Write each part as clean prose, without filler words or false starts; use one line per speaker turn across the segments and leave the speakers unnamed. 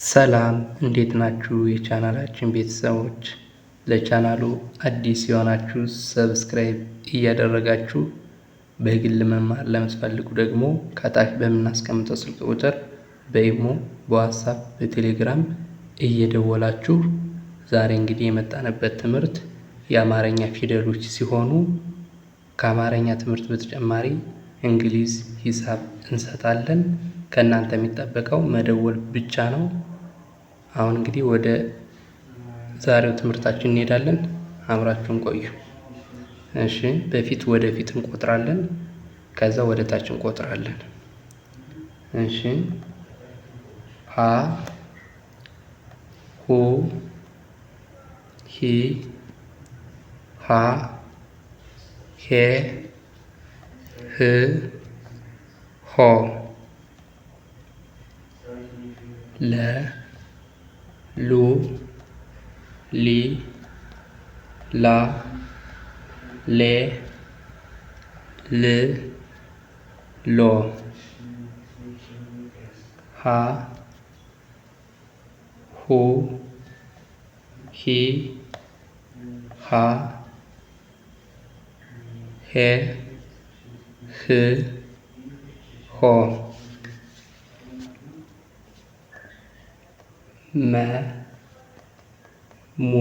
ሰላም እንዴት ናችሁ? የቻናላችን ቤተሰቦች ለቻናሉ አዲስ የሆናችሁ ሰብስክራይብ እያደረጋችሁ በግል መማር ለምትፈልጉ ደግሞ ከታች በምናስቀምጠው ስልክ ቁጥር በኢሞ፣ በዋትስአፕ፣ በቴሌግራም እየደወላችሁ ዛሬ እንግዲህ የመጣንበት ትምህርት የአማርኛ ፊደሎች ሲሆኑ ከአማርኛ ትምህርት በተጨማሪ እንግሊዝ፣ ሂሳብ እንሰጣለን። ከእናንተ የሚጠበቀው መደወል ብቻ ነው። አሁን እንግዲህ ወደ ዛሬው ትምህርታችን እንሄዳለን። አብራችሁን ቆዩ። እሺ፣ በፊት ወደፊት እንቆጥራለን፣ ከዛ ወደ ታች እንቆጥራለን። እሺ፣ ሀ ሁ ሂ ሃ ሄ ህ ሆ ለ ሉ ሊ ላ ሌ ል ሎ ሀ ሁ ሂ ሃ ሄ ህ ሆ መ ሙ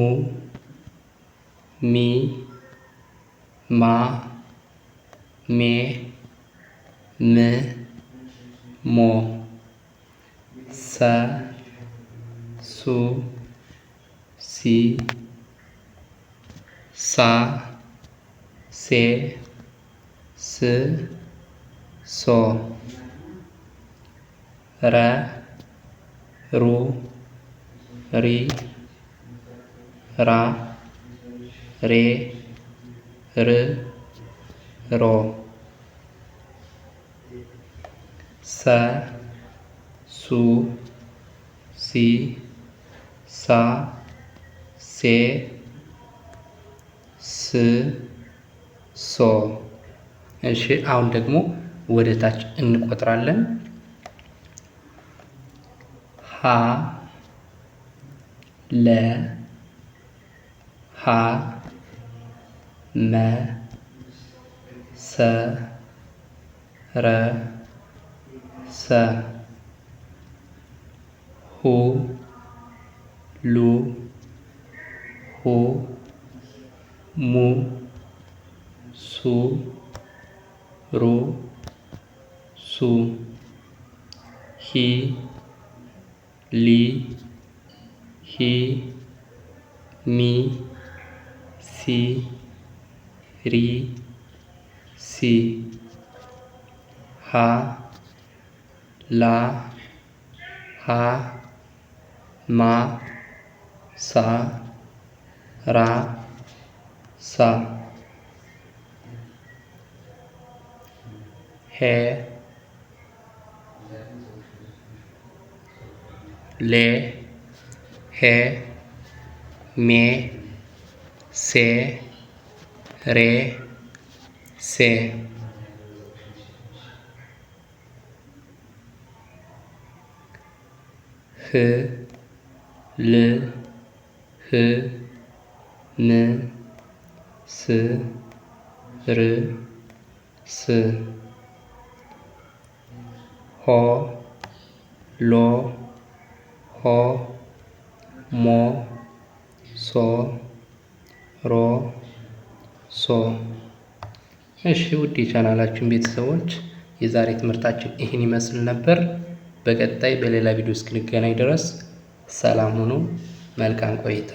ሚ ማ ሜ ም ሞ ሰ ሱ ሲ ሳ ሴ ስ ሶ ረ ሩ ሪ ራ ሬ ር ሮ ሰ ሱ ሲ ሳ ሴ ስ ሶ። እሺ፣ አሁን ደግሞ ወደ ታች እንቆጥራለን። ሀ ለ ሀ መ ሰ ረ ሰ ሁ ሉ ሁ ሙ ሱ ሩ ሱ ሂ ሊ ሂ ሚ ሲ ሪ ሲ ሃ ላ ሃ ማ ሳ ራ ሳ ሄ ሌ ሄ ሜ ሴ ሬ ሴ ህ ል ህ ን ስ ር ስ ሆ ሎ ሆ ሞ ሶ ሮ ሶ። እሺ ውድ የቻናላችን ቤተሰቦች የዛሬ ትምህርታችን ይህን ይመስል ነበር። በቀጣይ በሌላ ቪዲዮ እስክንገናኝ ድረስ ሰላም ሁኑ። መልካም ቆይታ